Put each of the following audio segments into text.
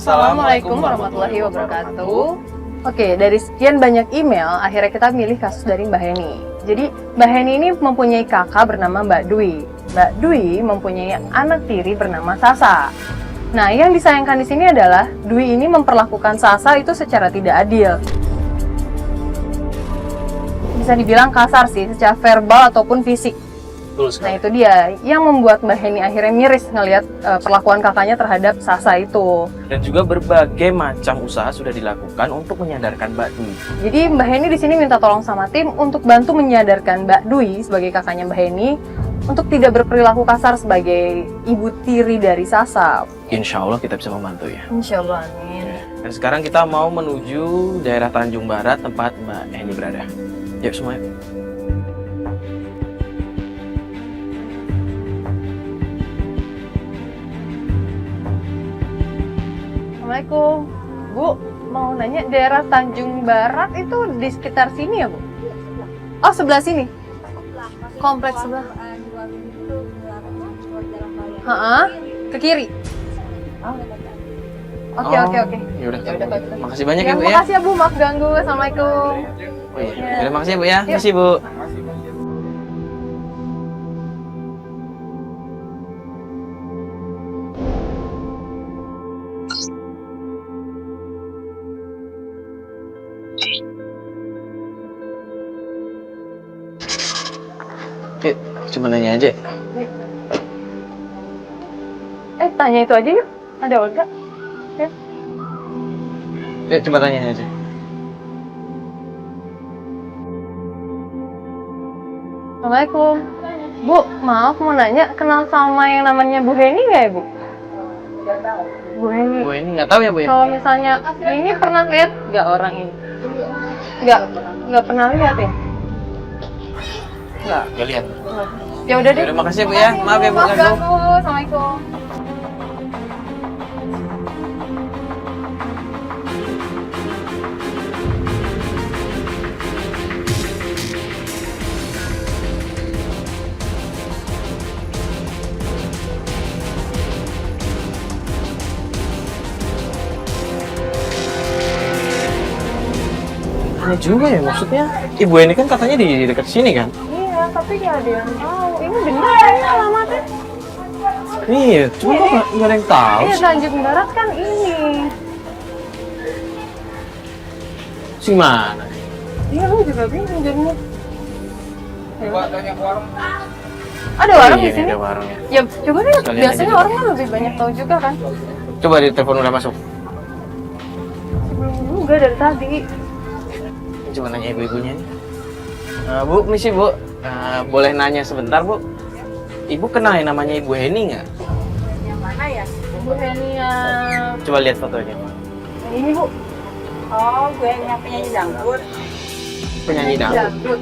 Assalamualaikum warahmatullahi wabarakatuh. Oke, dari sekian banyak email, akhirnya kita milih kasus dari Mbak Heni. Jadi, Mbak Heni ini mempunyai kakak bernama Mbak Dwi. Mbak Dwi mempunyai anak tiri bernama Sasa. Nah, yang disayangkan di sini adalah Dwi ini memperlakukan Sasa itu secara tidak adil. Bisa dibilang kasar sih, secara verbal ataupun fisik. Nah, itu dia yang membuat Mbak Heni akhirnya miris ngelihat perlakuan kakaknya terhadap Sasa itu. Dan juga berbagai macam usaha sudah dilakukan untuk menyadarkan Mbak Dwi. Jadi Mbak Heni di sini minta tolong sama tim untuk bantu menyadarkan Mbak Dwi sebagai kakaknya Mbak Heni untuk tidak berperilaku kasar sebagai ibu tiri dari Sasa. Insya Allah kita bisa membantu ya. Insya Allah, amin. Dan sekarang kita mau menuju daerah Tanjung Barat tempat Mbak Heni berada. Yuk semua. Assalamualaikum, Bu. Mau nanya daerah Tanjung Barat itu di sekitar sini ya, Bu? Oh, sebelah sini. Kompleks sebelah. Ke kiri. Oke. Yaudah. Yaudah, Pak. Makasih banyak ya Bu ya. Makasih ya Bu, maaf ganggu. Assalamualaikum. Oh, iya. Yaudah, makasih ya Bu ya. Makasih Bu. Yuk, cuma nanya aja. Tanya itu aja yuk. Ada Olga. Ya. Yuk, cuma tanya aja. Assalamualaikum. Bu, maaf mau nanya, kenal sama yang namanya Bu Heni nggak ya, Bu? Bu Heni. Bu ini nggak tahu ya Bu ya? Kalau misalnya ini pernah lihat nggak orang ini? Nggak pernah lihat ya? Nggak lihat. Ya udah deh. Yaudah, makasih ya Bu ya. Maaf ya Bu Maaf ganggu. ganggu. Assalamualaikum. Aneh juga ya, maksudnya Ibu ini kan katanya di dekat sini kan? Iya, tapi nggak ada yang tahu. Ini benar ini alamatnya. Iya, cuma kok nggak ada yang tahu Iya, sih. Tanjung Barat kan ini. Si mana? Iya, lu juga bingung jadinya. Ada Oh, warung iya, di sini? ada warung ya. Ya, coba deh. Sekalian Biasanya aja orang kan lebih banyak tahu juga kan. Coba di telepon udah masuk. Sebelum juga dari tadi. Cuma nanya ibu-ibunya nih. Bu, misi Bu. Boleh nanya sebentar Bu? Ibu kenal yang namanya Ibu Heni nggak? Yang mana ya? Bu Heni yang Coba lihat fotonya. ini, Bu. Oh, gue yang penyanyi dangdut. Penyanyi dangdut.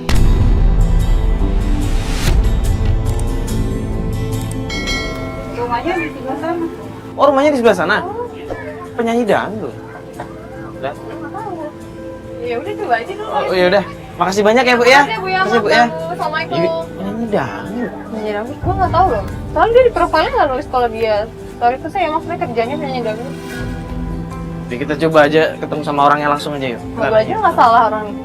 Rumahnya di sebelah sana. Oh, rumahnya di sebelah sana? Penyanyi dangdut. Lihat. Ya udah coba aja dulu. Oh, ya udah. Makasih banyak ya Bu ya. Makasih ya, Bu ya. Makasih Bu Maaf ya. ganggu. Assalamualaikum. Iya, penyanyi dangdut. Penyanyi dangdut, gue nggak tahu loh. Soalnya dia di profilnya nggak nulis kalau dia story itu saya maksudnya kerjanya penyanyi dangdut. Jadi kita coba aja ketemu sama orangnya langsung aja yuk. Moga aja nggak salah orang ini.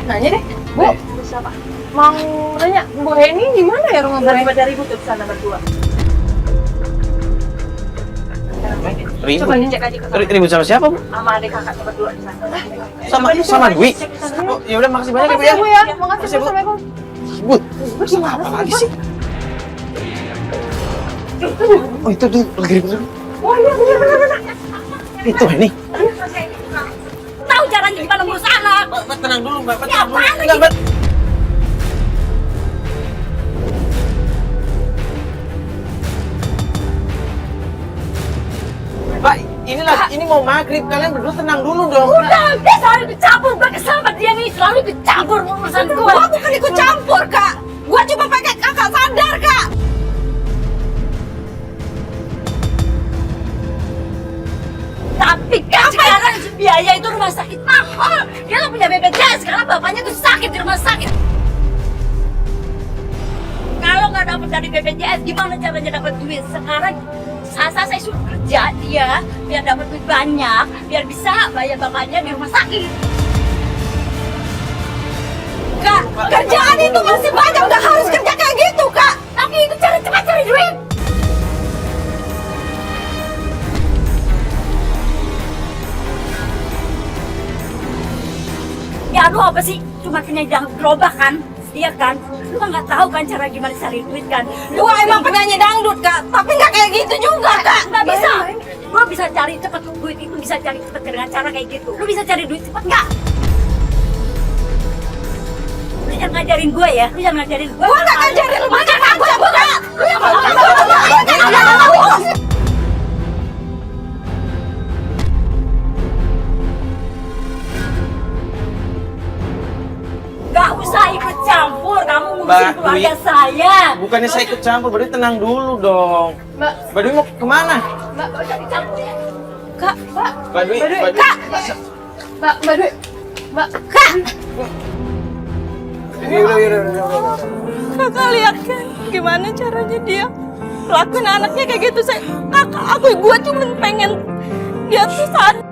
Nanya deh, Bu. Siapa? Mau nanya, Bu Heni di mana ya rumah Bu Heni? Dari ribut tuh sana berdua. Ribut. Coba dicek aja ke sana. Ribut sama siapa Bu? Sama adik kakaknya berdua di sana. Sama Dwi. Oh, ya udah makasih banyak ya Bu Makasih ya. ya, Bu ya. Makasih, Makasih, Bu. Assalamualaikum. Ribut. Sama apa lagi sih? Oh itu tuh lagi ribut. Oh iya, bener. Itu ini. Tahu caranya gimana ngurus anak? Mbak tenang dulu Mbak. Ya, apaan lagi? Enggak Mbak. Mbak, ini mau maghrib, kalian berdua tenang dulu dong. Udah, dia selalu ikut campur. Gue kesel sama dia nih, selalu ikut campur urusan gue. Gue bukan ikut campur, Kak. Gue cuma pakai kakak sadar, Kak. Tapi kan sekarang biaya itu rumah sakit mahal. Dia nggak punya BPJS, sekarang bapaknya tuh sakit di rumah sakit. Kalau nggak dapat dari BPJS, gimana caranya dapat duit? Sekarang saya suruh kerja dia biar dapat duit banyak, biar bisa bayar bapaknya di rumah sakit. Kak, kerjaan itu masih banyak, nggak harus kerja kayak gitu, Kak. Tapi itu cara cepat cari duit. Ya lu apa sih? Cuma penyanyi gerobak kan? Iya kan? Lu kan nggak tahu kan cara gimana cari duit kan? Lu emang penyanyi dangdut, Kak. Tapi nggak kayak gitu juga, Kak. Nggak bisa. Lu bisa cari cepet duit itu, bisa cari cepet dengan cara kayak gitu. Lu bisa cari duit cepet nggak? Lu jangan ngajarin gue ya. Lu jangan ngajarin gue. Gue nggak ngajarin lu. Ngajarin aku yang buka. Lu yang mau. Gak usah ikut campur, kamu ngurusin keluarga saya. Bukannya saya ikut campur, Mbak Dwi tenang dulu dong. Mbak Dwi mau kemana? Mbak, gak dicampur ya. Kak, Mbak. Mbak Dwi, Mbak Dwi. Mbak Dwi. Kak. Mbak Dwi. Mbak. Kak. Udah. Kakak lihat kan gimana caranya dia lakuin anaknya kayak gitu. Gue cuma pengen dia tuh sadar.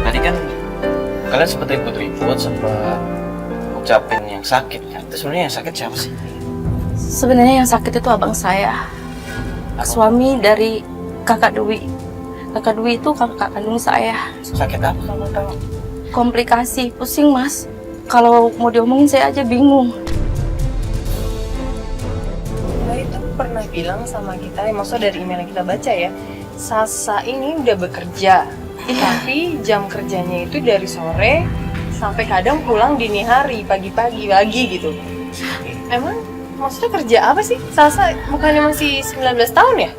Tadi kan kalian sempat ribut-ribut, sempat ucapin yang sakit kan? Itu sebenarnya yang sakit siapa sih? Sebenarnya yang sakit itu abang saya, suami dari kakak Dwi. Kakak Dwi itu kakak kandung saya. Sakit apa kamu tahu? Komplikasi, pusing mas. Kalau mau diomongin saya aja bingung. Mbak itu pernah bilang sama kita, maksudnya dari email yang kita baca ya, Sasa ini udah bekerja, tapi jam kerjanya itu dari sore sampai kadang pulang dini hari, pagi-pagi gitu. Emang maksudnya kerja apa sih? Sasa bukannya masih 19 tahun ya?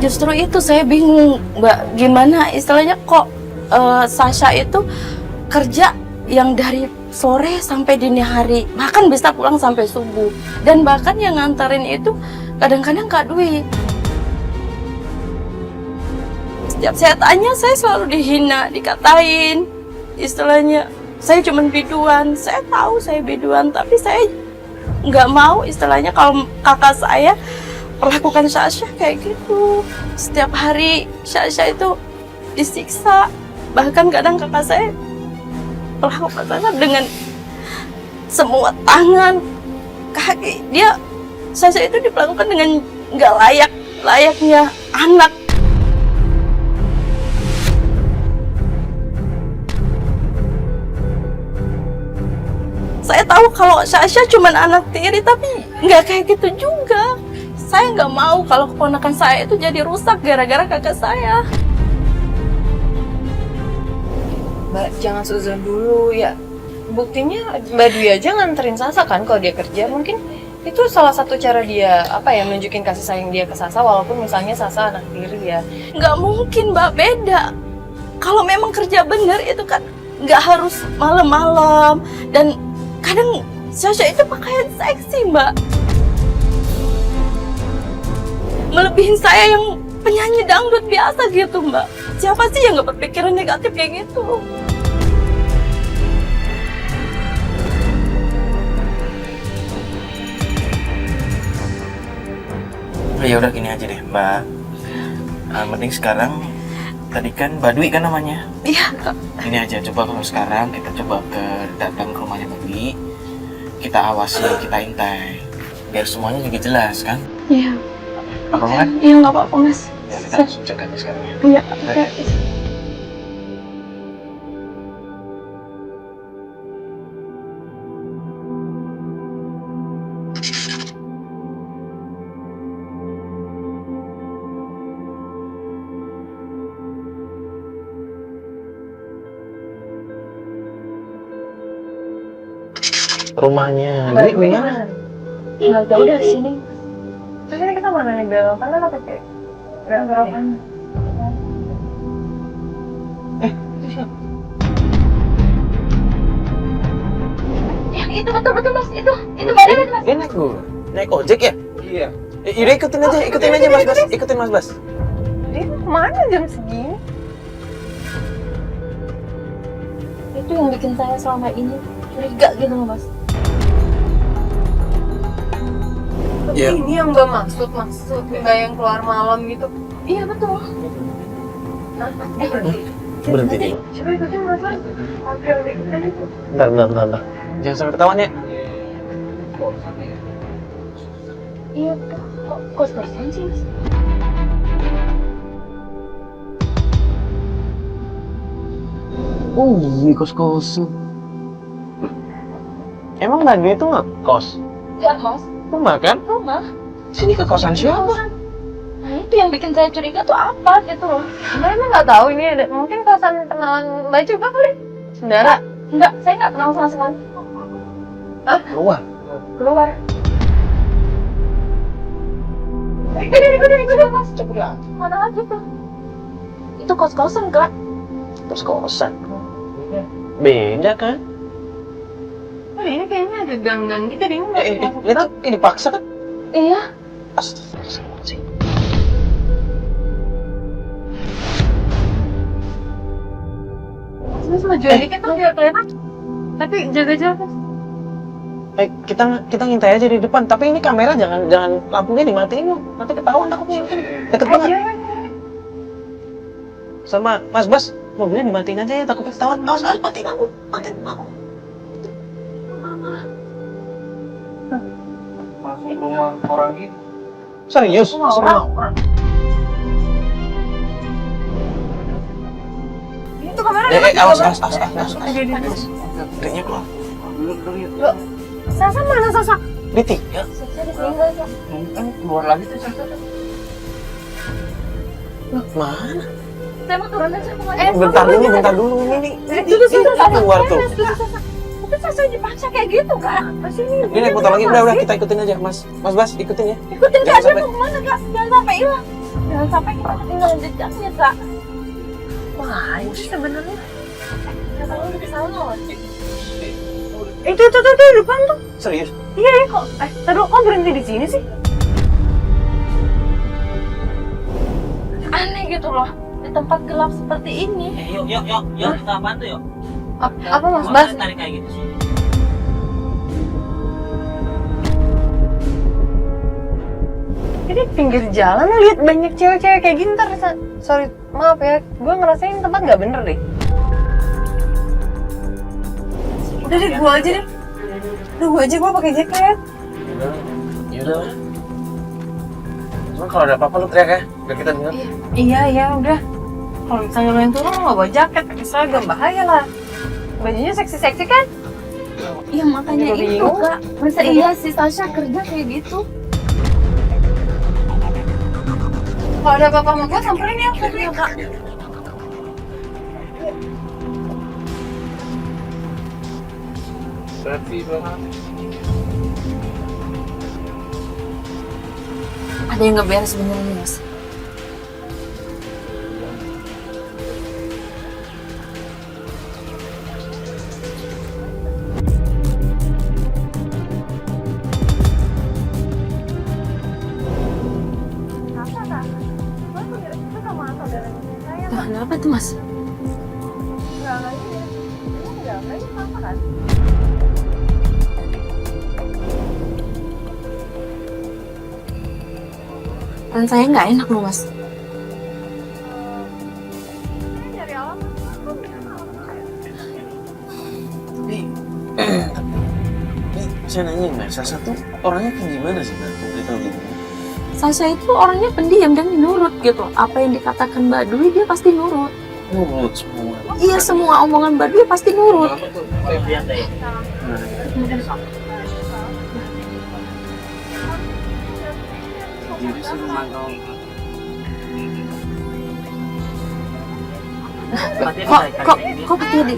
Justru itu saya bingung, Mbak. Gimana istilahnya kok Sasha itu kerja yang dari sore sampai dini hari, bahkan bisa pulang sampai subuh. Dan bahkan yang nganterin itu kadang-kadang Kak Dwi. Setiap saya tanya, saya selalu dihina, dikatain. Istilahnya, saya cuma biduan. Saya tahu saya biduan, tapi saya nggak mau istilahnya kalau kakak saya perlakukan Sasha kayak gitu. Setiap hari Sasha itu disiksa. Bahkan kadang kakak saya perlakukan Sasha dengan semua tangan, kaki. Sasha itu diperlakukan dengan nggak layaknya anak. Saya tahu kalau Sasha cuma anak tiri, tapi nggak kayak gitu juga. Saya nggak mau kalau keponakan saya itu jadi rusak gara-gara kakak saya. Mbak, jangan suzon dulu ya. Buktinya Mbak Dwi aja nganterin Sasa kan kalau dia kerja. Mungkin itu salah satu cara dia nunjukin kasih sayang dia ke Sasa, walaupun misalnya Sasa anak tiri ya. Nggak mungkin, Mbak, beda. Kalau memang kerja bener itu kan nggak harus malam-malam. Dan kadang Sasha itu pakaian seksi, Mbak. Melebihin saya yang penyanyi dangdut biasa gitu, Mbak. Siapa sih yang nggak berpikiran negatif kayak gitu? Ya udah gini aja deh Mbak. Mending sekarang tadi kan Badui kan namanya. Iya kak. Ini aja coba kalau sekarang kita coba datang ke rumahnya Badui. Kita awasi, kita intai. Biar semuanya juga jelas kan. Iya. Apa kan? Iya nggak apa-apa mas. Ya kita langsung cek aja sekarang ya. Iya. Oke. Rumahnya Dwi mana? Nggak jauh dari sini. Terus ini kita mau naik belok kanan apa kayak belok kanan? Yang itu betul mas, itu badannya mas. Dia naik gue. Naik ojek ya? Iya. Yaudah ikutin aja Mas Bas. Ikutin Mas Bas. Dia kemana jam segini? Itu yang bikin saya selama ini curiga gitu loh mas. Iya. Ini yang Mbak maksud Mbak yang keluar malam gitu. Iya betul. Berhenti dulu. Coba ikutin Mas Bas. Oke, udah ikutin itu. Bentar. Jangan sampai ketahuan ya. Iya kok kos-kosan sih mas. Oh iya kos-kosan. Emang Badui itu nggak kos? Enggak mas, Rumah kan? rumah. Sini ke kosan siapa? Nah itu yang bikin saya curiga tuh apa gitu loh. Mbak emang nggak tahu ini ada mungkin kosan kenalan Mbak juga kali. Saudara Enggak, saya nggak kenal sama sekali. Luar. keluar. Ikutin mas. Cepet. Mana lagi tuh? Itu kos-kosan kak. Terus kosan. Beda kan? Oh, ini kayaknya ada gang-gang gitu deh. Nggak Lihat ini paksa kan? Iya. Astagfirullahaladzim. Mas majuan dikit tuh biar kelihatan. Tapi jaga-jaga. Kita ngintai aja di depan, tapi ini kamera jangan lampunya dimatiin, nanti ketahuan takutnya deket banget. Sama Mas Bas, mobilnya dimatiin aja ya, takutnya ketahuan. Awas, matiin aku. Masuk rumah orang gitu. Serius? Itu kamera. Awas. Adiknya keluar. Sasa mana Sasa? Ditinggal. Saya ditinggal kak. Keluar lagi tuh. Mana? Saya mau turun aja mau Bentar dulu. Ini keluar tuh. Itu saya dipaksa kayak gitu kak. Ini naik motor lagi, udah kita ikutin aja, Mas Bas, ikutin ya. Ikutin Jangan kak, dia sampai- mau kemana kak? Jangan sampai hilang. Jangan sampai kita ketinggalan jejaknya kak. Wah, ini sebenarnya. Kita udah kesana loh. Itu di depan tuh. Serius? Iya kok. Taruh kok berhenti di sini sih? Aneh gitu loh. Di tempat gelap seperti ini. Yuk, kita bantu yuk. Apa Mas Bas? Tarik kayak gitu sih. Ini pinggir jalan lu lihat banyak cewek-cewek kayak gini ntar. Sorry, maaf ya. Gue ngerasain tempat nggak bener deh. Udah deh, gua aja deh. Gua aja pakai jaket. Yaudah. Cuma kalau ada apa-apa lu teriak ya, biar kita dengar. Iya, udah. Kalau misalnya lo yang turun, lo nggak bawa jaket, pakai seragam, bahaya lah. Bajunya seksi-seksi kan? Iya makanya Jadi itu bingung. kak. Masa iya si Tasya kerja kayak gitu? Kalau ada apa-apa sama gue, samperin ya. Iya kak. Berarti banget. Ada yang nggak beres sebenarnya mas. Tuh, kenapa tuh mas? Dan saya nggak enak loh mas. Saya nanya Mbak, Sasa tuh orangnya kayak gimana sih Mbak? Cerita gitu. Sasa itu orangnya pendiam dan nurut gitu. Apa yang dikatakan Mbak Dwi dia pasti nurut. Nurut semua. Iya semua omongan Mbak Dwi pasti nurut. Apa tuh? Febrian deh. Jadi sih memantau. Kok Pak Teddy?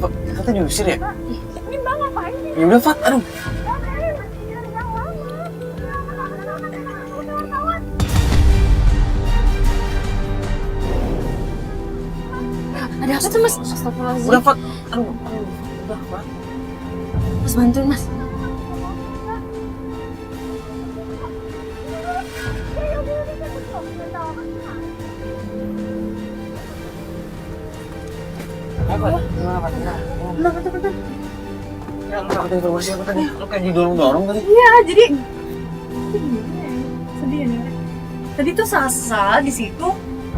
Kok kata diusir ya? Ya udah Fat, aduh. Ada apa tuh mas? Astagfirullahaladzim. Udah Fat, aduh. Udah Fat. Mas bantuin mas. Apa? Gimana Fat? Ya, lu dapat informasi apa tadi? Lu kayak didorong-dorong tadi. Iya, jadi sedih ya nih. Tadi tuh Sasa di situ,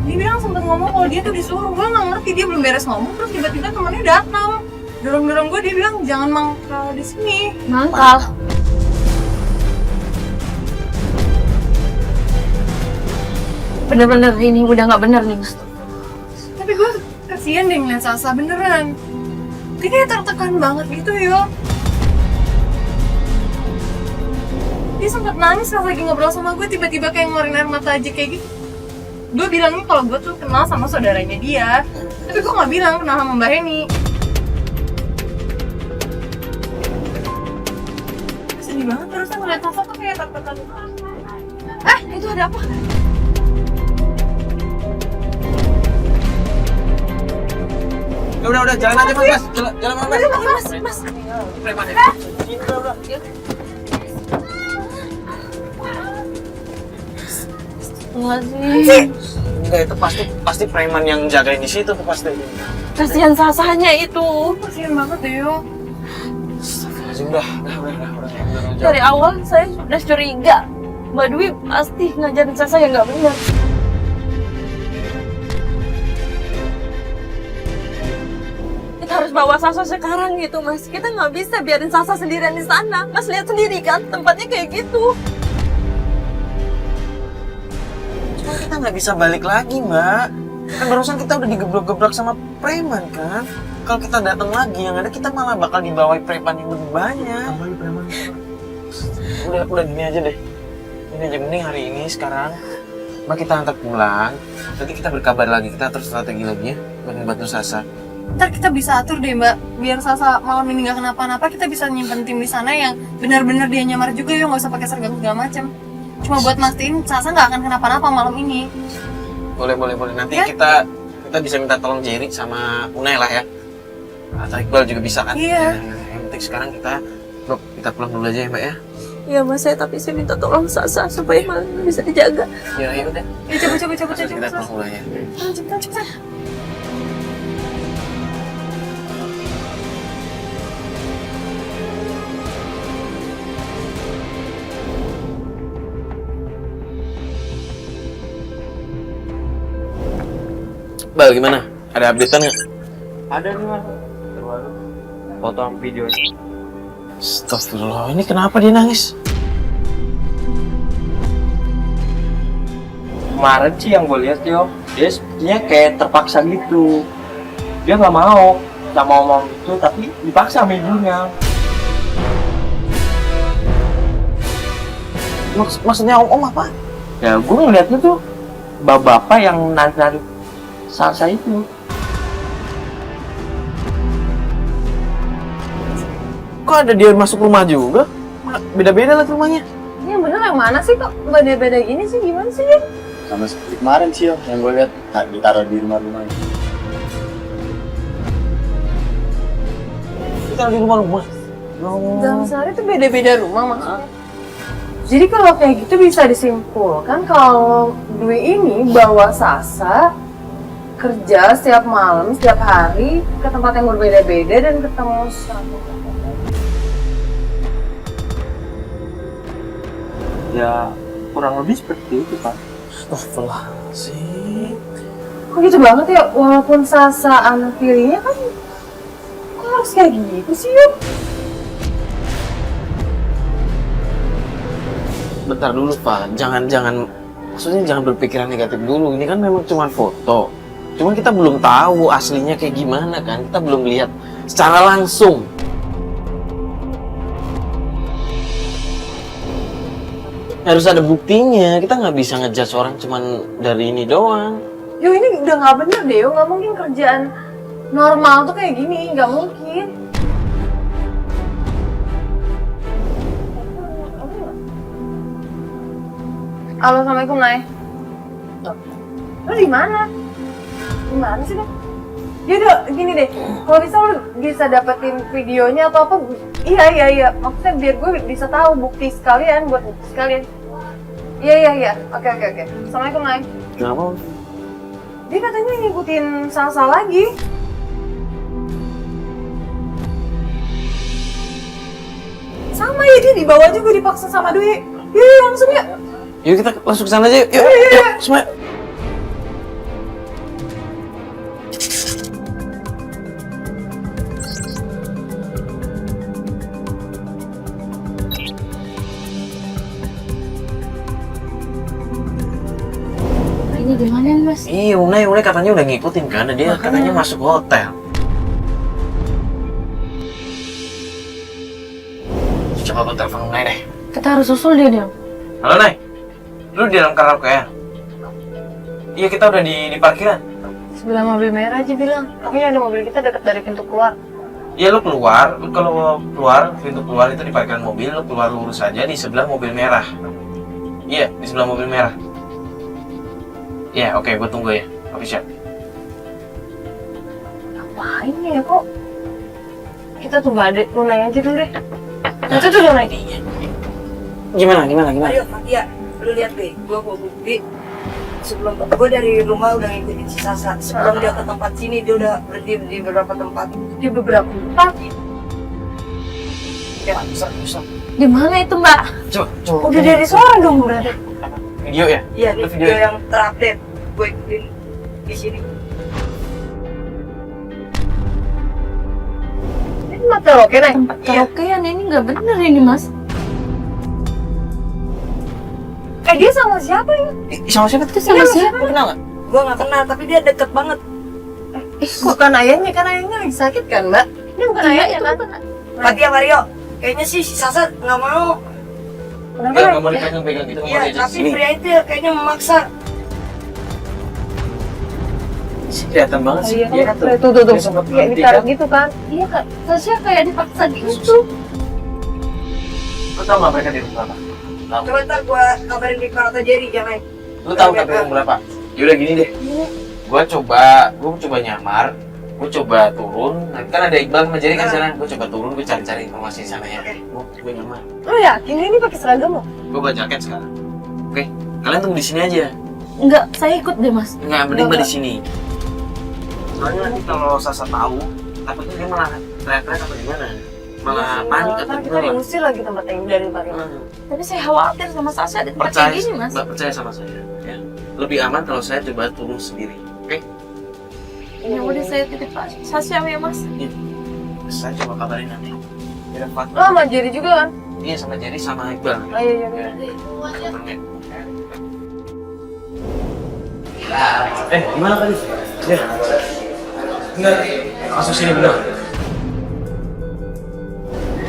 dia bilang sempet ngomong kalau dia tuh disuruh. Gue nggak ngerti, dia belum beres ngomong, terus tiba-tiba temannya datang, dorong-dorong gue. Dia bilang jangan mangkal di sini. Mangkal. Bener-bener ini udah nggak bener nih mas. Tapi gue kasihan deh ngeliat Sasa beneran. Dia kayak tertekan banget gitu ya. Dia sempet nangis pas lagi ngobrol sama gue, tiba-tiba kayak ngeluarin air mata aja kayak gitu. Gue bilangnya kalau gue tuh kenal sama saudaranya dia, tapi gue nggak bilang kenal sama Mbak Heni. Sedih banget terusnya ngeliat Sasa tuh kayak tertekan. Itu ada apa? Ya udah jalan aja Mas. Jalan Mas. Mas. Preman ya. Udah. Astagfirullahaladzim. Enggak, itu pasti preman yang jagain di situ tuh pasti. Kasihan Sasanya itu. Kasihan banget deh yo. Astagfirullahaladzim, udah. Dari awal saya sudah curiga Mbak Dwi pasti ngajarin Sasa yang nggak benar. Kita harus bawa Sasa sekarang gitu mas. Kita nggak bisa biarin Sasa sendirian di sana. Mas lihat sendiri kan tempatnya kayak gitu. Cuma kita nggak bisa balik lagi Mbak. Kan barusan kita udah digebrak-gebrak sama preman kan. Kalau kita datang lagi yang ada kita malah bakal dibawa preman yang lebih banyak. Udah gini aja deh. Ini aja mending hari ini sekarang Mbak kita antar pulang. Nanti kita berkabar lagi, kita atur strategi lagi ya buat membantu Sasa. Ntar kita bisa atur deh Mbak, biar Sasa malam ini nggak kenapa-napa. Kita bisa nyimpen tim di sana yang benar-benar dia nyamar juga ya, nggak usah pakai seragam segala macam. Cuma buat mastiin Sasa nggak akan kenapa-napa malam ini. Boleh. Nanti Ya? kita bisa minta tolong Jerry sama Unai lah ya. Atau Iqbal juga bisa kan? Iya. Yang penting sekarang kita pulang dulu aja ya Mbak ya. Iya mas, tapi saya minta tolong Sasa supaya malam ini bisa dijaga. Ya udah. Coba. Kita pulang dulu ya. Cepetan. Bal gimana? Ada updatean nggak? Ada nih Mas. Terbaru. Foto sama video. Astagfirullah, ini kenapa dia nangis? Kemarin sih yang gue lihat yo, dia sepertinya kayak terpaksa gitu. Dia nggak mau ngomong itu, tapi dipaksa sama ibunya. Maksudnya om apa? Ya gue ngeliatnya tuh bapak yang narik Sasa itu. Kok ada dia masuk rumah juga? Beda-beda lah rumahnya. Ini yang bener yang mana sih kok beda-beda ini sih, gimana sih ya? Sama seperti kemarin sih yo, yang gue lihat ditaruh di rumah-rumah itu. Kita di rumah-rumah. Dalam sehari tuh beda-beda rumah maksudnya. Jadi kalau kayak gitu bisa disimpulkan kalau Dwi ini bawa Sasa kerja setiap malam, setiap hari ke tempat yang berbeda-beda dan ketemu satu. Ya kurang lebih seperti itu Pak. Astagfirullahaladzim. Kok gitu banget ya, walaupun Sasa anak tirinya kan kok harus kayak gitu sih Yuk? Bentar dulu Pak, maksudnya jangan berpikiran negatif dulu. Ini kan memang cuma foto. Cuman kita belum tahu aslinya kayak gimana kan. Kita belum lihat secara langsung. Harus ada buktinya. Kita nggak bisa ngejudge orang cuman dari ini doang. Yo ini udah nggak bener deh, yo nggak mungkin kerjaan normal tuh kayak gini, nggak mungkin. Halo, assalamualaikum Nay. Lo di mana? Di mana sih Nay? Ya udah gini deh, kalau bisa lo bisa dapetin videonya atau apa? Iya. Maksudnya biar gue bisa tahu bukti sekalian buat bukti sekalian. Iya. Oke. Assalamualaikum Nay. Kenapa? Dia katanya ngikutin Sasa lagi. Sama ya, dia dibawa juga dipaksa sama Dwi. Yuk langsung ya. Yuk kita langsung ke sana aja. Yuk, semua. Ini di mana Mas? Iya, Unai katanya udah ngikutin kan, dia katanya masuk hotel. Coba gue telepon Unai deh. Kita harus susul dia dong. Halo Nay, lu di dalam karaoke ya? Iya, kita udah di parkiran. Sebelah mobil merah aja bilang. Pokoknya ada mobil kita dekat dari pintu keluar. Iya, lu keluar, lu kalau keluar, pintu keluar itu di parkiran mobil, lu keluar lurus aja di sebelah mobil merah. Iya, di sebelah mobil merah. Iya, oke, gue tunggu ya. Oke, siap. Ngapain ya kok? Kita tunggu adek Lunai aja dulu deh. Itu tuh Lunai. Gimana? Ayo, Fatia, lu lihat deh, gua bawa bukti. Sebelum gua dari rumah udah ngikutin si Sasa. Sebelum dia ke tempat sini, dia udah berhenti di beberapa tempat. Di beberapa tempat. Ya, bisa. Di mana itu Mbak? Coba. Udah dari sore dong berarti. Video ya? Iya, ini Lu video yang terupdate. Gue ikutin di sini. Ini tempat karaoke Nay. Tempat karaokean ini nggak bener ini Mas. Dia sama siapa ya? Sama siapa? Itu sama siapa? Lu kenal nggak? Gua nggak kenal, tapi dia deket banget. Bukan ayahnya, kan ayahnya lagi sakit kan Mbak? Ini bukan ayahnya kan? Fatia, Mario, kayaknya sih si Sasa nggak mau. Kenapa? Nggak mau dipegang gitu, nggak mau Iya, diajak tapi sini. pria itu kayaknya memaksa. Kelihatan banget sih. Iya, Dia kan tuh. tuh. Dia sempat Kayak berhenti, ditaruh kan? gitu kan? Iya Kak, Tasya kayak dipaksa gitu. Lu tau nggak mereka di rumah apa? Tahu. Coba ntar gua kabarin di atau Jerry, jangan. Lu tahu tapi umur berapa? Yaudah gini deh. Gua coba nyamar. Gua coba turun. Nanti kan ada Iqbal sama Jerry kan sana. Gua coba turun, gua cari-cari informasi di sana ya. Gua nyamar. Lo yakin ini pakai seragam lo? Gua bawa jaket sekarang. Oke, kalian tunggu di sini aja. Enggak, saya ikut deh Mas. Enggak, mending mbak di sini. Soalnya nanti kalau Sasa tahu, takutnya dia malah teriak-teriak apa gimana? Malah panik atau Kan kita gimana? diusir lagi tempat yang dari parkiran. Tapi saya khawatir sama Sasha di tempat Percaya, kayak gini Mas. Mbak percaya sama saya. Ya. Lebih aman kalau saya coba turun sendiri. Oke? Ya udah saya titip Pak Sasha ya Mas. Saya coba kabarin nanti. Ya, Pak. Lo sama Jerry juga kan? Iya, sama Jerry sama Iqbal. Oh iya. Kabarin. Gimana tadi? Ya. Enggak, masuk sini benar.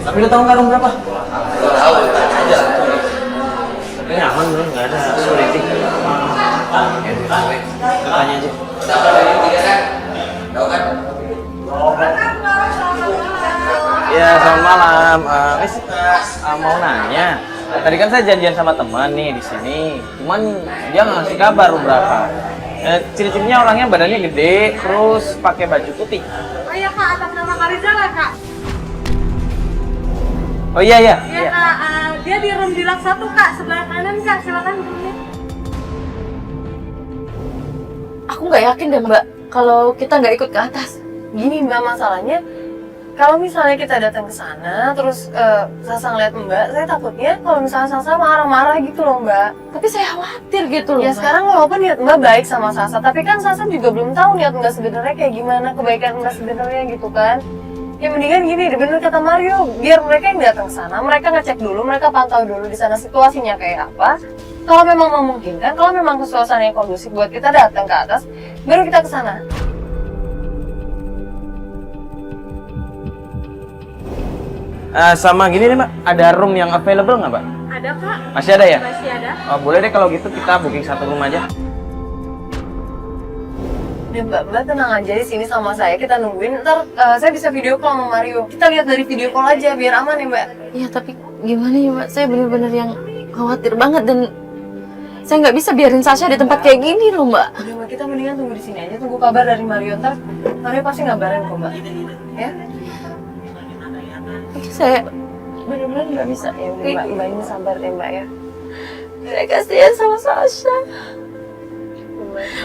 Tapi lu tahu nggak room berapa? Tahu, aja. Tapi aman belum, nggak ada security. Tanya aja. Ya, selamat malam. Mau nanya. Tadi kan saya janjian sama teman nih di sini. Cuman dia nggak ngasih kabar berapa. Ciri-cirinya orangnya badannya gede, terus pakai baju putih. Oh iya Kak, atas nama Kariza lah Kak. Oh iya. Iya Kak, dia di room Dilak 1 Kak, sebelah kanan Kak, silakan roomnya. Aku nggak yakin deh Mbak kalau kita nggak ikut ke atas. Gini Mbak, masalahnya kalau misalnya kita datang ke sana, terus Sasa ngeliat Mbak, saya takutnya kalau misalnya Sasa marah-marah gitu loh Mbak. Tapi saya khawatir gitu loh. Ya Mbak. sekarang walaupun niat Mbak baik sama Sasa, tapi kan Sasa juga belum tahu niat Mbak sebenarnya kayak gimana, kebaikan Mbak sebenarnya gitu kan. Ya mendingan gini, bener kata Mario, biar mereka yang datang ke sana, mereka ngecek dulu, mereka pantau dulu di sana situasinya kayak apa. Kalau memang memungkinkan, kalau memang suasana yang kondusif buat kita datang ke atas, baru kita ke sana. Sama gini nih Mbak, ada room yang available nggak Mbak? Ada Kak, Masih ada ya? masih ada. Oh, boleh deh kalau gitu kita booking satu room aja. Ya Mbak tenang aja di sini sama saya, kita nungguin. Ntar saya bisa video call sama Mario. Kita lihat dari video call aja biar aman ya Mbak. Iya tapi gimana ya Mbak, saya bener-bener yang khawatir banget dan saya nggak bisa biarin Sasha di tempat kayak gini loh Mbak. Udah Mbak, kita mendingan tunggu di sini aja, tunggu kabar dari Mario. Ntar Mario pasti ngabarin kok Mbak. Ya? Saya bener-bener nggak bisa. Ya udah Mbak, Mbak ini sabar deh Mbak ya. Saya kasihan sama Sasha.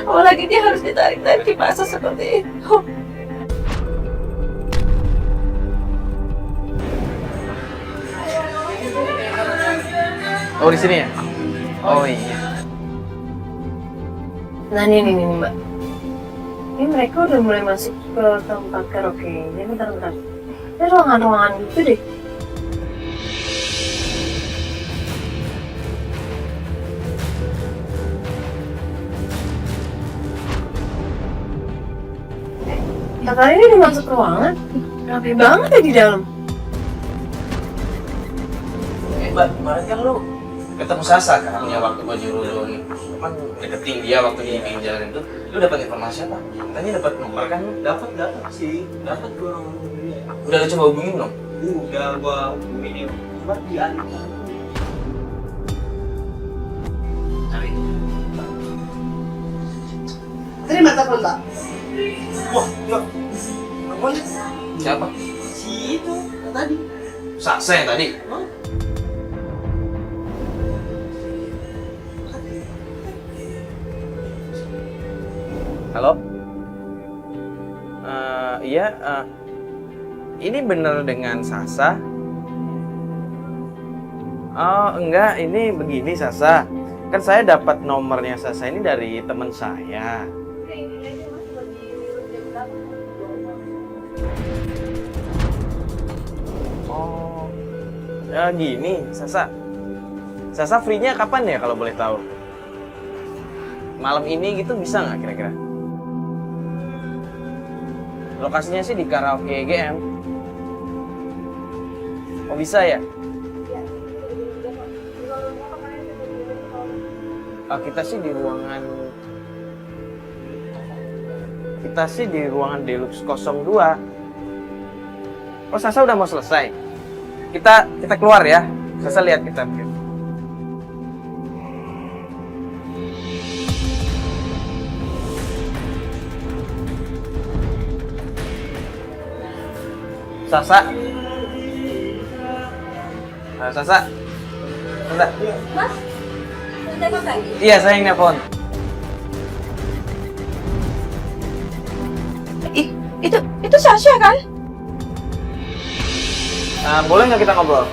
Apalagi dia harus ditarik-tarik dipaksa seperti itu. Oh, di sini ya? Oh iya. Nah ini Mbak. Ini mereka udah mulai masuk ke tempat karaoke. Jadi bentar. Ini ruangan-ruangan gitu deh. Ya kali ini udah masuk ruangan. Rapi banget ya di dalam. Mbak, kemarin kan lu ketemu Sasa kan ya waktu gua nyuruh lu kan deketin dia waktu di pinggir jalan itu, lu dapat informasi apa? Katanya dapat nomor kan? Dapat sih, dapat gua nomor dia. Udah lu coba hubungin belum? Udah gua hubungin, cuma dialihkan. Cari. Terima telepon tak? Wah, ya. Apaan? Siapa? Si itu tadi. Sasa yang tadi? Halo? Iya, ini bener dengan Sasa? Oh, enggak, ini begini Sasa. Kan saya dapat nomornya Sasa ini dari teman saya. Oh, ya gini, Sasa. Sasa free-nya kapan ya kalau boleh tahu? Malam ini gitu bisa nggak kira-kira? Lokasinya sih di karaoke GM. Oh bisa ya? Kita sih di ruangan Deluxe 02. Oh Sasa udah mau selesai. Kita keluar ya. Sasa lihat kita. Sasa. Sasa. Mas, tengok lagi. Iya, saya yang nelpon. Itu Sasha kan? Boleh nggak kita ngobrol?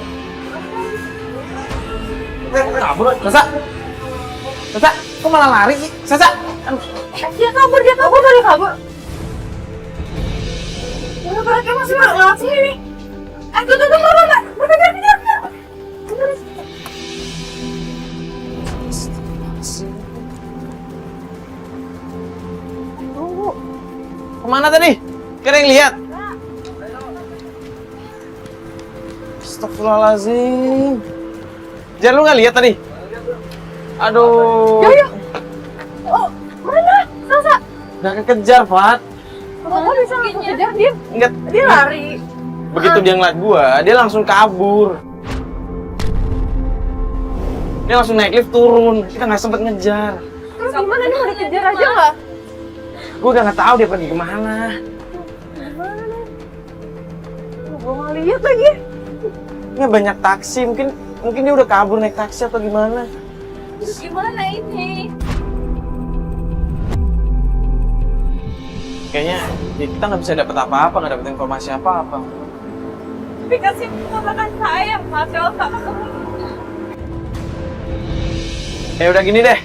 Kabur, Sasa. Sasa, kok malah lari sih? Sasa. Dia kabur. Mereka masih lewat sini nih. Tunggu, Mbak. Kejar. Tunggu. Kemana tadi? Kira yang lihat? Astagfirullahaladzim. Jar, lu nggak lihat tadi? Aduh. Yo. Oh, mana? Sasa. Nggak kekejar, Fat. Kamu bisa langsung kejar dia? Enggak. Dia lari. Begitu dia ngeliat gua, dia langsung kabur. Dia langsung naik lift turun. Kita nggak sempet ngejar. Terus gimana nih, mau dikejar aja nggak? Gua udah nggak tahu dia pergi kemana. Gimana nih? Gue nggak lihat lagi. Ini banyak taksi, mungkin dia udah kabur naik taksi atau gimana. Terus gimana ini? Kayaknya ya kita nggak bisa dapat apa-apa, nggak dapat informasi apa-apa. Tapi kasih makan saya, Mas. Kalau nggak ketemu. Udah gini deh.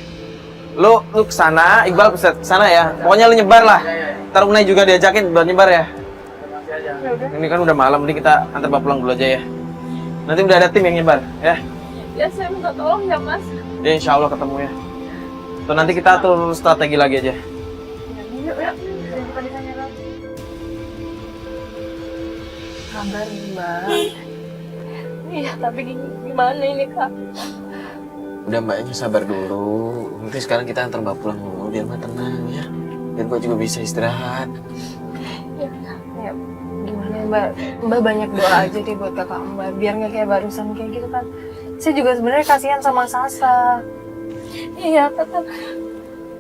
Lu kesana, Iqbal kesana ya. Pokoknya lu nyebar lah. Ntar Unai juga diajakin buat nyebar ya. Ini kan udah malam, nih kita antar bapak pulang dulu aja ya. Nanti udah ada tim yang nyebar ya. Ya saya minta tolong ya, Mas. Ya insya Allah ketemu ya. Tuh nanti kita atur strategi lagi aja. Kabar Mbak. Iya, tapi gimana ini, Kak? Udah mbaknya sabar dulu. Mungkin sekarang kita antar mbak pulang dulu biar mbak tenang ya. Biar mbak juga bisa istirahat. Ya, gimana Mbak? Mbak banyak doa aja deh buat kakak Mbak, biar nggak kayak barusan kayak gitu kan. Saya juga sebenarnya kasihan sama Sasa. Iya, Kak.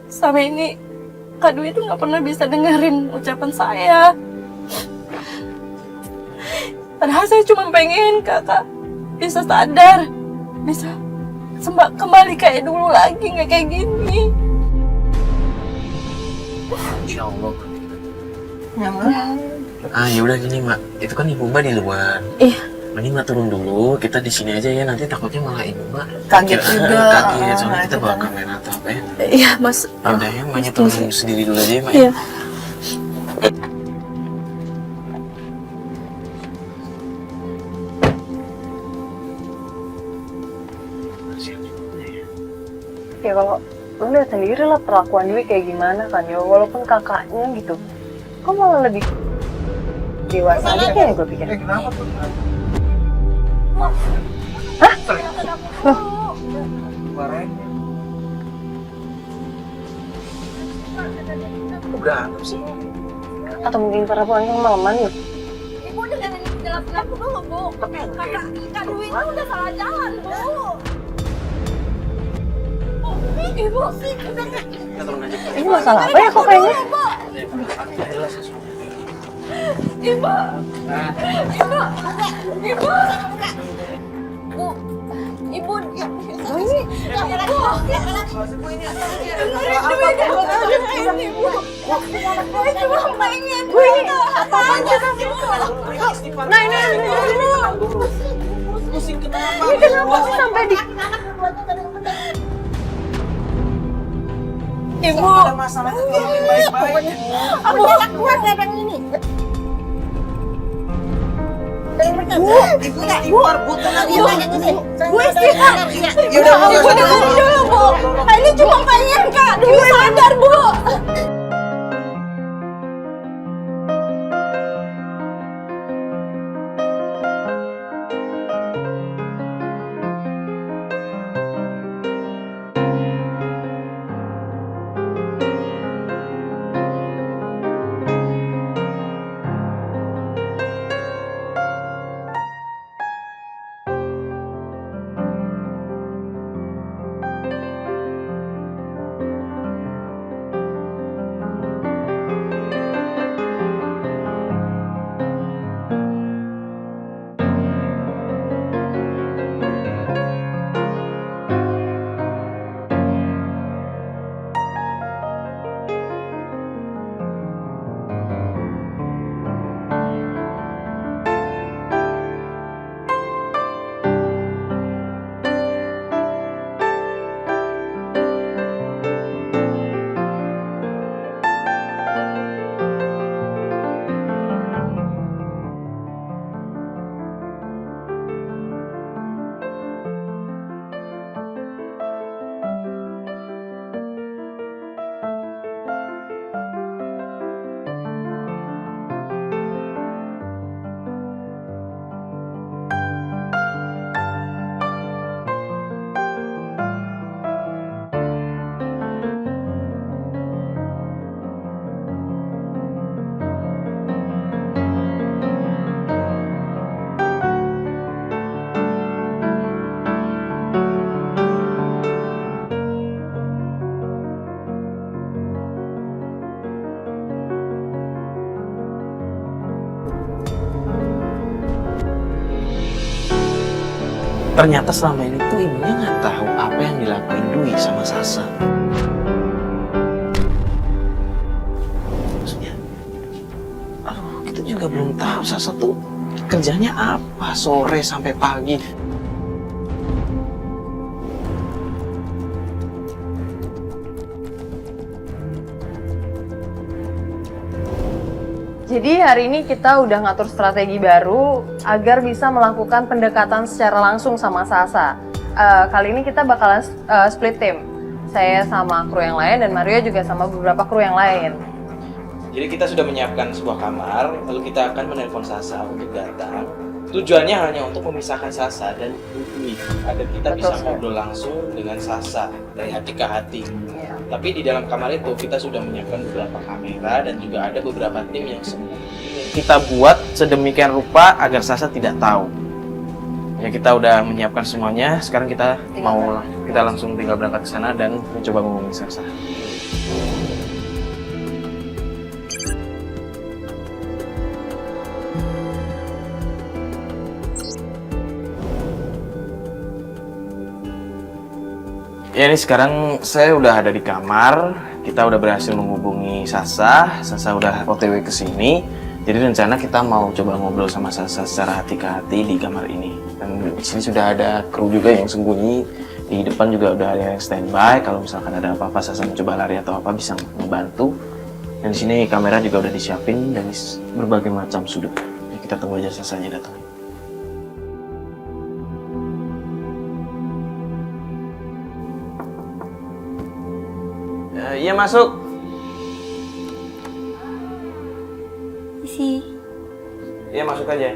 Sama ini Kak Dwi itu nggak pernah bisa dengerin ucapan saya. Padahal saya cuma pengen kakak bisa sadar, bisa kembali kayak dulu lagi, nggak kayak gini. Insya Allah. Ya Mbak. Ya udah gini mbak. Itu kan ibu mbak di luar. Iya. Mending mbak turun dulu. Kita di sini aja ya. Nanti takutnya malah ibu mbak Kaget juga. Kaget. Soalnya kita bawa kamera atau apa ya. Iya, Mas. Udah ya, mbaknya turun sendiri dulu aja ya mbak. Iya. Ya kalau lu lihat sendiri lah perlakuan Dwi kayak gimana kan ya, walaupun kakaknya gitu. Kok malah lebih dewasa aja kayak gue pikir. Kenapa tuh? Hah? Loh, Berantem sih. atau mungkin para pulang yang malaman ya? Ibu dengerin penjelasan aku dulu, Bu. Kak Dwi itu udah salah jalan, Bu. Ibu, Kita turun aja. Ini masalah apa ya kok kayaknya? Ibu, Ibu, Ini kenapa sih sampai di... Ibu, aku bisa keluar dari ini. Ibu, istirahat. Ibu dengerin dulu, Bu. Ini cuma pengen Kak Dwi sadar, Bu. Ternyata selama ini tuh ibunya nggak tahu apa yang dilakuin Dwi sama Sasa. Maksudnya, kita juga belum tahu Sasa tuh kerjanya apa sore sampai pagi? Jadi hari ini kita udah ngatur strategi baru agar bisa melakukan pendekatan secara langsung sama Sasa. Kali ini kita bakalan split team. Saya sama kru yang lain dan Mario juga sama beberapa kru yang lain. Jadi kita sudah menyiapkan sebuah kamar, lalu kita akan menelpon Sasa untuk datang. Tujuannya hanya untuk memisahkan Sasa dan Dwi agar kita bisa ngobrol langsung dengan Sasa dari hati ke hati. Ya. Tapi di dalam kamar itu kita sudah menyiapkan beberapa kamera dan juga ada beberapa tim yang kita buat sedemikian rupa agar Sasa tidak tahu. Ya kita udah menyiapkan semuanya. Sekarang kita langsung tinggal berangkat ke sana dan mencoba menghubungi Sasa. Ya ini sekarang saya udah ada di kamar, kita udah berhasil menghubungi Sasa udah OTW ke sini. Jadi rencana kita mau coba ngobrol sama Sasa secara hati ke hati di kamar ini. Dan di sini sudah ada kru juga yang sembunyi, di depan juga udah ada yang standby. Kalau misalkan ada apa-apa Sasa mencoba lari atau apa bisa membantu. Dan di sini kamera juga udah disiapin dari berbagai macam sudut. Ya, kita tunggu aja Sasanya datang. Iya masuk. Isi. Iya masuk aja.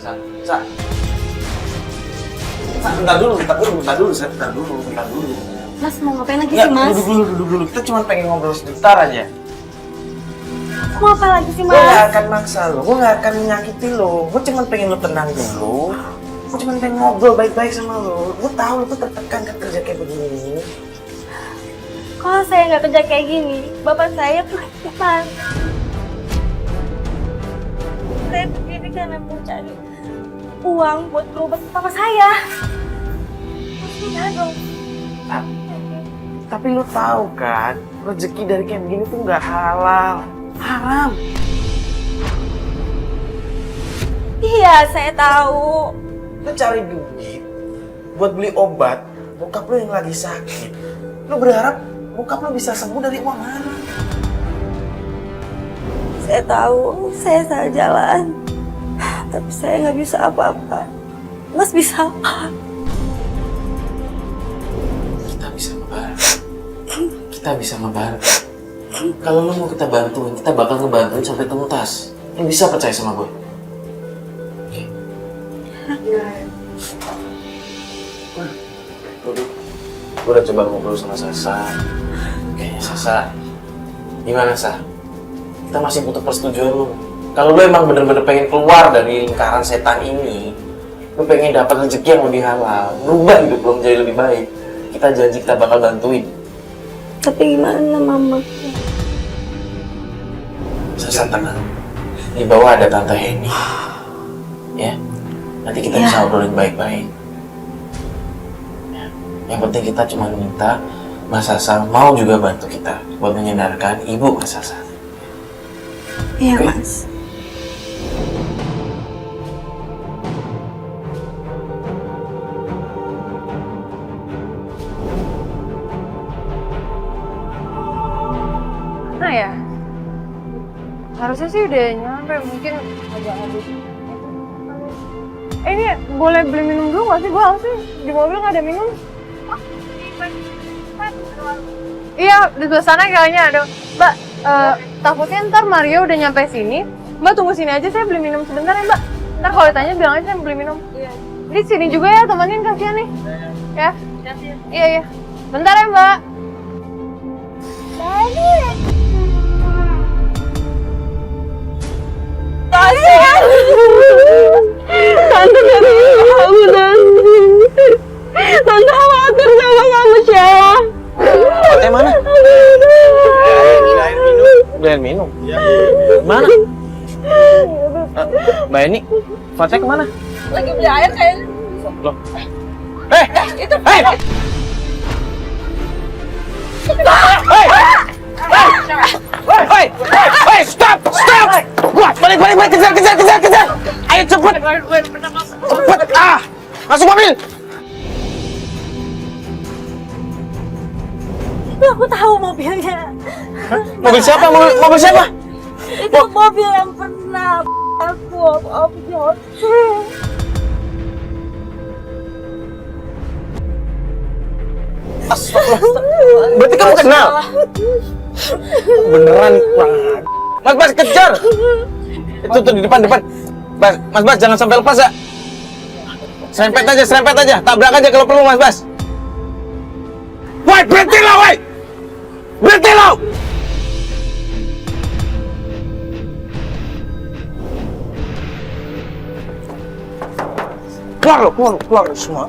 Sa, bentar dulu. Mas mau ngapain lagi Nggak, sih Mas? duduk dulu. Kita cuma pengen ngobrol sebentar aja. Mau apa lagi sih Gue gak Mas? akan maksa lo, gue gak akan menyakiti lo. Gue cuma pengen lo tenang dulu. Gue cuma pengen ngobrol baik-baik sama lo. Gue tahu lo tuh tertekan kan kerja kayak begini. Kalau saya nggak kerja kayak gini, bapak saya pelakukan. Saya begini karena mencari uang buat berobat papa saya. Mas dong. Tapi lo tahu kan, rezeki dari kayak begini tuh gak halal. Haram. Iya, saya tahu. Lo cari duit buat beli obat bokap lo yang lagi sakit. Lo berharap bokap lo bisa sembuh dari uang haram. Saya tahu, saya salah jalan. Tapi saya nggak bisa apa-apa. Mas bisa apa? Kita bisa ngebantu. Kalau lo mau kita bantuin, kita bakal ngebantuin sampai tuntas. Lo bisa percaya sama gue? Gue udah coba ngobrol sama Sasa. Kayaknya Sasa, gimana Sa? Kita masih butuh persetujuan lo. Kalau lo emang bener-bener pengen keluar dari lingkaran setan ini, lo pengen dapat rezeki yang lebih halal, berubah hidup lo menjadi lebih baik, kita janji kita bakal bantuin. Tapi gimana mama? Sasa tenang. Di bawah ada Tante Heni. Ya, nanti kita bisa obrolin baik-baik. Ya. Yang penting kita cuma minta Mas Sasa mau juga bantu kita buat menyadarkan ibu Mas Sasa. Iya Oke? Mas. Nah ya, harusnya sih udah nyampe, mungkin agak habis. Ini boleh beli minum dulu nggak sih? Gue haus sih, di mobil nggak ada minum. Iya, di sebelah sana kayaknya ada. Mbak, takutnya ntar Mario udah nyampe sini. Mbak tunggu sini aja, saya beli minum sebentar ya Mbak. Ntar kalau ditanya bilang aja saya beli minum. Iya. Di sini juga ya, temenin kasihan nih. Ya. Iya, iya. Bentar ya Mbak. Kasihan. Tante dari kamu nanti. Tante khawatir sama kamu Syah. Fatnya mana? Udah minum. Mana? Mbak Eni, Fatnya kemana? Lagi beli air kayaknya. Loh. Itu Hei, stop! Buat, balik, kejar! Ayo cepet! Masuk mobil! Aku tahu mobilnya. Mobil siapa? Mobil siapa? Itu mobil yang pernah aku objek. Berarti kamu kenal? Beneran, Mas, kejar! Itu tuh di depan. Mas, jangan sampai lepas ya. Serempet aja. Tabrak aja kalau perlu, Mas. Woi, berhenti lo! Keluar semua.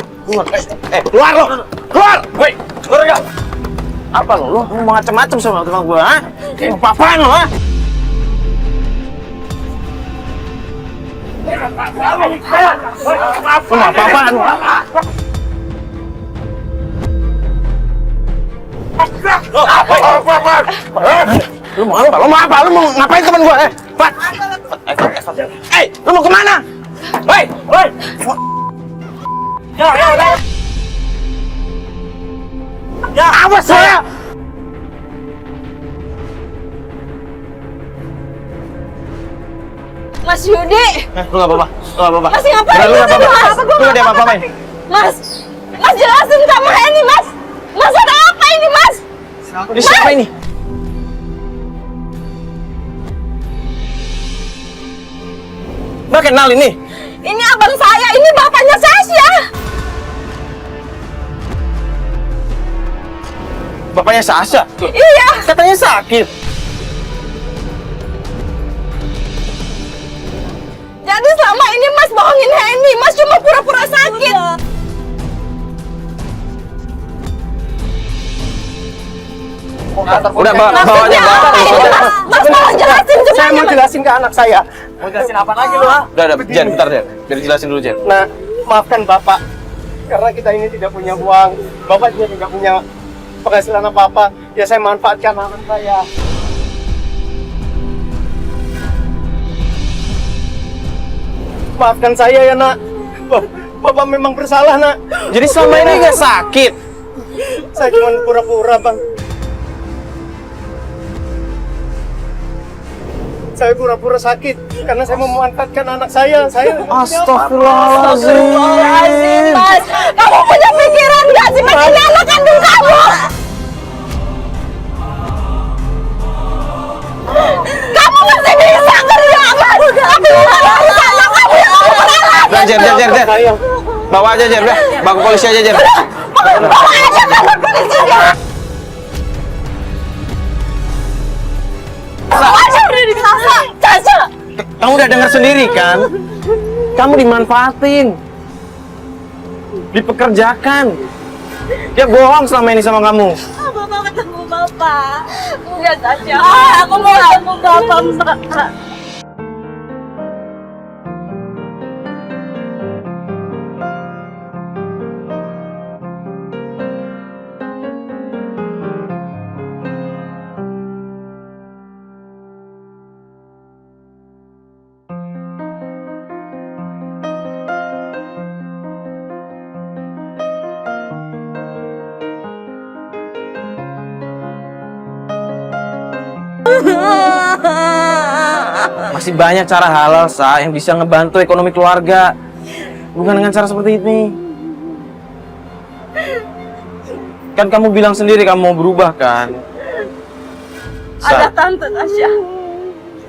Keluar lo! Woi, keluar enggak? Apa lo mau macam-macam sama teman gua, ha? Apa-apaan lo, ha? Apa-apaan lo? Lu mau apa? Lu mau ngapain teman gua? Fat. Lu mau kemana? Woi. Ya, awas saya. Mas Yudi, Lu nggak apa-apa. Mas ngapain? Lu nggak apa-apa. Lu nggak ada apa-apain. Mas jelasin sama ini, Mas. Mas ada apa ini, Mas? Ini siapa ini? Mbak kenal ini? Ini abang saya, ini bapaknya Sasha. Bapaknya Sasha? Iya. Katanya sakit. Jadi selama ini Mas bohongin Henny, Mas cuma pura-pura sakit. Udah, bawa aja, Maksudnya apa ini, Mas? Mas mau jelasin Saya semuanya. mau jelasin ke anak saya. Mau jelasin apa lagi lu, ha? Udah, Jen, bentar, Jen. Biar jelasin dulu, Jen. Nah, maafkan Bapak. Karena kita ini tidak punya uang. Bapak juga tidak punya penghasilan apa-apa. Ya saya manfaatkan anak saya. Maafkan saya ya, Nak. Bapak memang bersalah, Nak. Jadi selama ini nggak sakit? Saya cuma pura-pura, Bang. Saya pura-pura sakit karena saya mau memanfaatkan anak saya. Astagfirullahaladzim. Mas, kamu punya pikiran nggak sih? Mas ini anak kandung kamu. Kamu masih bisa kerja, Mas. Tapi bukan urusan anak kamu yang kamu salah. Udah, Jen. Bawa aja, Jen. Udah, bawa ke polisi aja, Jen. Bawa aja kantor polisi dia. Aja udah disasa. Caca. Kamu udah dengar sendiri kan? Kamu dimanfaatin, dipekerjakan. Dia bohong selama ini sama kamu. Bapak mau ketemu Bapak. Enggak, Caca. Aku mau ketemu Bapak, Mbak. Masih banyak cara halal, Sa, yang bisa ngebantu ekonomi keluarga. Bukan dengan cara seperti ini. Kan kamu bilang sendiri kamu mau berubah, kan? Ada tante Tasya.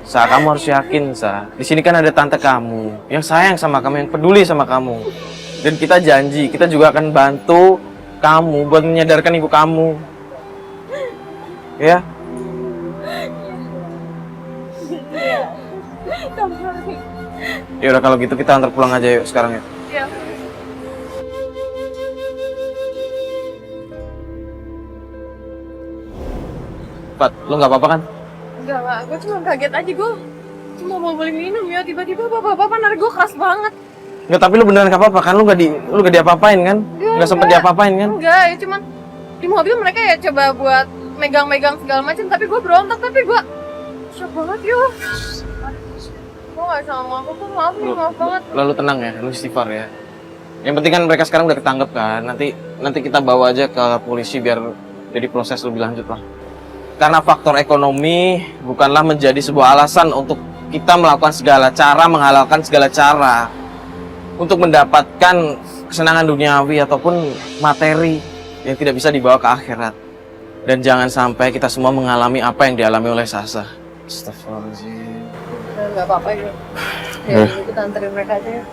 Sa, kamu harus yakin, Sa. Di sini kan ada tante kamu yang sayang sama kamu, yang peduli sama kamu. Dan kita janji, kita juga akan bantu kamu buat menyadarkan ibu kamu. Ya? Ya udah kalau gitu kita antar pulang aja yuk sekarang ya. Iya. Pat, lu nggak apa-apa kan? Enggak, gue cuma kaget aja gue. Cuma mau beli minum ya, tiba-tiba bapak-bapak narik gue keras banget. Nggak, tapi lu beneran nggak apa-apa kan? Lu nggak diapa-apain kan? Nggak sempet diapa-apain kan? Enggak, ya cuman di mobil mereka ya coba buat megang-megang segala macam, tapi gue berontak, tapi gue shock banget yo. Gue gak sama aku tuh, maaf banget. Lalu tenang ya, lu istighfar ya. Yang penting kan mereka sekarang udah ketangkep kan. Nanti kita bawa aja ke polisi biar jadi proses lebih lanjut lah. Karena faktor ekonomi bukanlah menjadi sebuah alasan untuk kita melakukan segala cara, menghalalkan segala cara untuk mendapatkan kesenangan duniawi ataupun materi yang tidak bisa dibawa ke akhirat. Dan jangan sampai kita semua mengalami apa yang dialami oleh Sasa. Astagfirullahaladzim. Gak apa-apa ya. Ya, kita anterin mereka aja ya.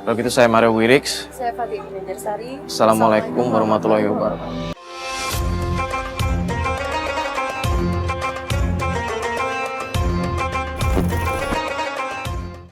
Kalau gitu saya Mario Wirix. Saya Fatih Banjarsari. Assalamualaikum warahmatullahi wabarakatuh.